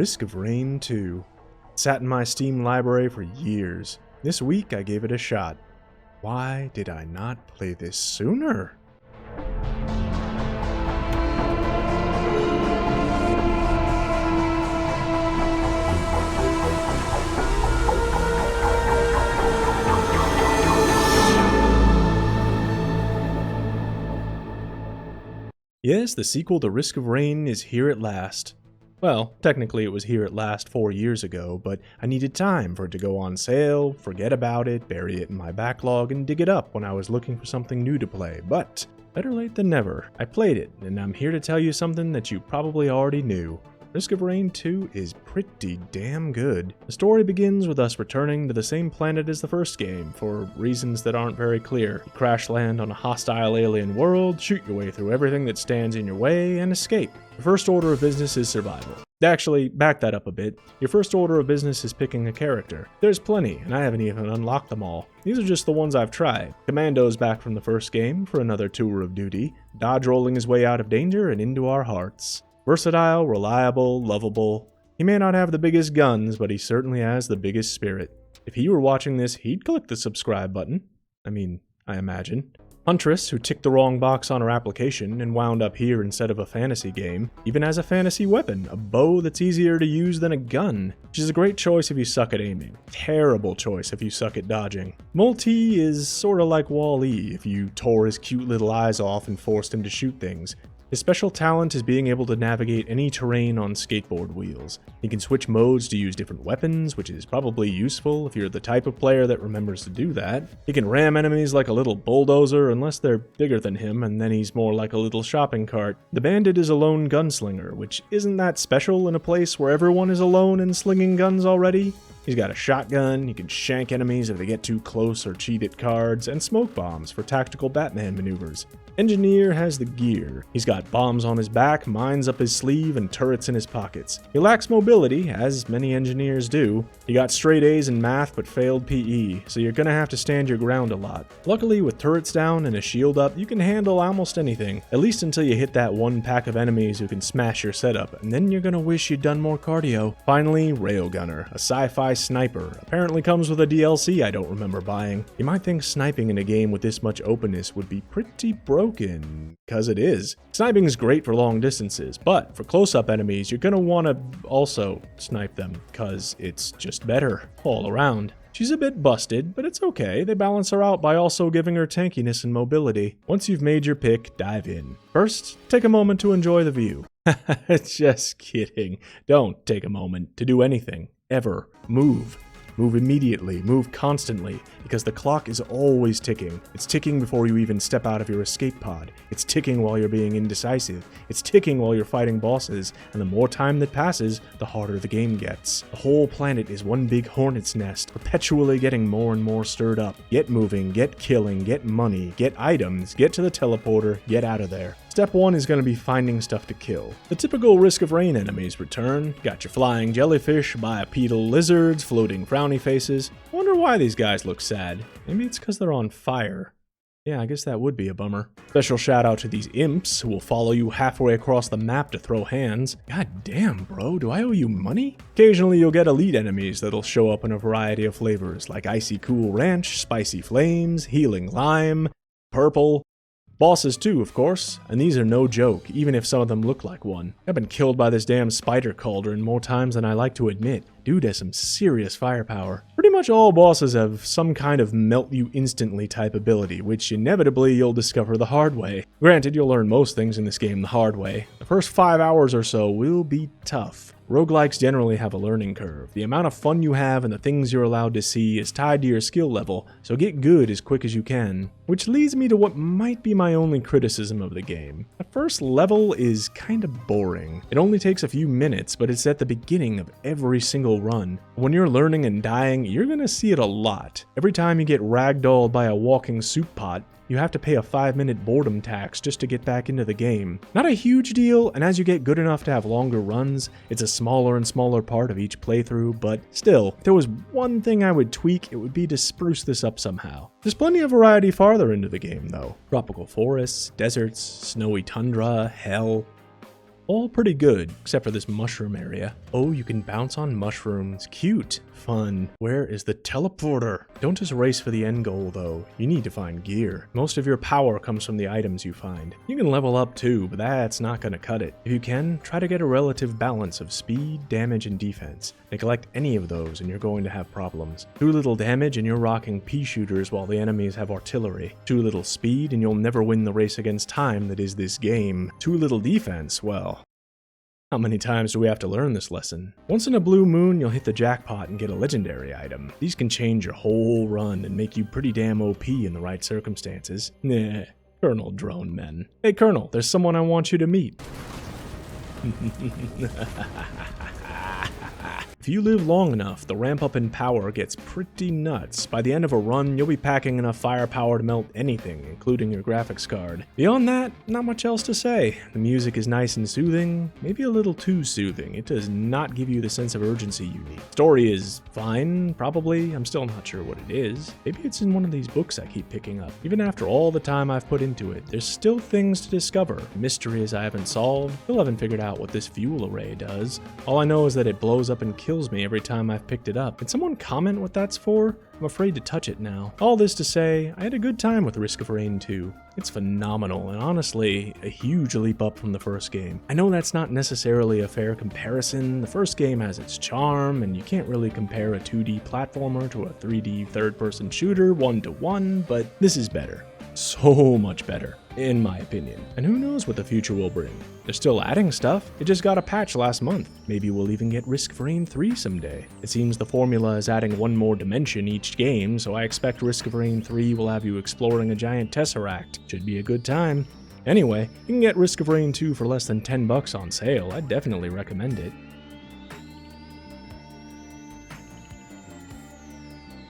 Risk of Rain 2. It sat in my Steam library for years. This week I gave it a shot. Why did I not play this sooner? Yes, the sequel to Risk of Rain is here at last. Well, technically it was here at last 4 years ago, but I needed time for it to go on sale, forget about it, bury it in my backlog, and dig it up when I was looking for something new to play. But better late than never. I played it, and I'm here to tell you something that you probably already knew. Risk of Rain 2 is pretty damn good. The story begins with us returning to the same planet as the first game, for reasons that aren't very clear. You crash land on a hostile alien world, shoot your way through everything that stands in your way, and escape. Your first order of business is survival. Actually, back that up a bit. Your first order of business is picking a character. There's plenty, and I haven't even unlocked them all. These are just the ones I've tried. Commando's back from the first game for another tour of duty, dodge rolling his way out of danger and into our hearts. Versatile, reliable, lovable. He may not have the biggest guns, but he certainly has the biggest spirit. If he were watching this, he'd click the subscribe button. I imagine. Huntress, who ticked the wrong box on her application and wound up here instead of a fantasy game, even has a fantasy weapon, a bow that's easier to use than a gun, which is a great choice if you suck at aiming. Terrible choice if you suck at dodging. Multi is sorta like Wall-E if you tore his cute little eyes off and forced him to shoot things. His special talent is being able to navigate any terrain on skateboard wheels. He can switch modes to use different weapons, which is probably useful if you're the type of player that remembers to do that. He can ram enemies like a little bulldozer unless they're bigger than him, and then he's more like a little shopping cart. The Bandit is a lone gunslinger, which isn't that special in a place where everyone is alone and slinging guns already. He's got a shotgun, he can shank enemies if they get too close or cheat at cards, and smoke bombs for tactical Batman maneuvers. Engineer has the gear. He's got bombs on his back, mines up his sleeve, and turrets in his pockets. He lacks mobility, as many engineers do. He got straight A's in math but failed PE, so you're gonna have to stand your ground a lot. Luckily, with turrets down and a shield up, you can handle almost anything, at least until you hit that one pack of enemies who can smash your setup, and then you're gonna wish you'd done more cardio. Finally, Railgunner, a sci-fi sniper. Apparently comes with a DLC I don't remember buying. You might think sniping in a game with this much openness would be pretty broken, cause it is. Sniping is great for long distances, but for close-up enemies, you're gonna wanna also snipe them, cause it's just better all around. She's a bit busted, but it's okay. They balance her out by also giving her tankiness and mobility. Once you've made your pick, dive in. First, take a moment to enjoy the view. Just kidding. Don't take a moment to do anything. Ever. Move. Move immediately, move constantly, because the clock is always ticking. It's ticking before you even step out of your escape pod. It's ticking while you're being indecisive. It's ticking while you're fighting bosses, and the more time that passes, the harder the game gets. The whole planet is one big hornet's nest, perpetually getting more and more stirred up. Get moving, get killing, get money, get items, get to the teleporter, get out of there. Step 1 is going to be finding stuff to kill. The typical Risk of Rain enemies return. Got your flying jellyfish, bipedal lizards, floating frowny faces. I wonder why these guys look sad. Maybe it's because they're on fire. Yeah, I guess that would be a bummer. Special shout out to these imps who will follow you halfway across the map to throw hands. God damn, bro, do I owe you money? Occasionally you'll get elite enemies that'll show up in a variety of flavors, like Icy Cool Ranch, Spicy Flames, Healing Lime, Purple. Bosses too, of course, and these are no joke, even if some of them look like one. I've been killed by this damn spider cauldron more times than I like to admit. Dude has some serious firepower. Pretty much all bosses have some kind of melt you instantly type ability, which inevitably you'll discover the hard way. Granted, you'll learn most things in this game the hard way. The first 5 hours or so will be tough. Roguelikes generally have a learning curve. The amount of fun you have and the things you're allowed to see is tied to your skill level, so get good as quick as you can. Which leads me to what might be my only criticism of the game. The first level is kinda boring. It only takes a few minutes, but it's at the beginning of every single run. When you're learning and dying, you're gonna see it a lot. Every time you get ragdolled by a walking soup pot, you have to pay a 5-minute boredom tax just to get back into the game. Not a huge deal, and as you get good enough to have longer runs, it's a smaller and smaller part of each playthrough, but still, if there was one thing I would tweak, it would be to spruce this up somehow. There's plenty of variety farther into the game, though. Tropical forests, deserts, snowy tundra, hell. All pretty good, except for this mushroom area. Oh, you can bounce on mushrooms. Cute. Fun. Where is the teleporter? Don't just race for the end goal though. You need to find gear. Most of your power comes from the items you find. You can level up too, but that's not gonna cut it. If you can, try to get a relative balance of speed, damage, and defense. Neglect any of those and you're going to have problems. Too little damage and you're rocking pea shooters while the enemies have artillery. Too little speed and you'll never win the race against time that is this game. Too little defense, well, how many times do we have to learn this lesson? Once in a blue moon, you'll hit the jackpot and get a legendary item. These can change your whole run and make you pretty damn OP in the right circumstances. Nah, Colonel Drone Men. Hey Colonel, there's someone I want you to meet. If you live long enough, the ramp up in power gets pretty nuts. By the end of a run, you'll be packing enough firepower to melt anything, including your graphics card. Beyond that, not much else to say. The music is nice and soothing, maybe a little too soothing. It does not give you the sense of urgency you need. Story is fine, probably. I'm still not sure what it is. Maybe it's in one of these books I keep picking up. Even after all the time I've put into it, there's still things to discover. Mysteries I haven't solved. Still haven't figured out what this fuel array does. All I know is that it blows up and kills me every time I've picked it up. Can someone comment what that's for? I'm afraid to touch it now. All this to say, I had a good time with Risk of Rain 2. It's phenomenal and honestly a huge leap up from the first game. I know that's not necessarily a fair comparison. The first game has its charm and you can't really compare a 2D platformer to a 3D third-person shooter one-to-one, but this is better. So much better, in my opinion. And who knows what the future will bring. They're still adding stuff. It just got a patch last month. Maybe we'll even get Risk of Rain 3 someday. It seems the formula is adding one more dimension each game, so I expect Risk of Rain 3 will have you exploring a giant tesseract. Should be a good time. Anyway, you can get Risk of Rain 2 for less than $10 on sale. I'd definitely recommend it.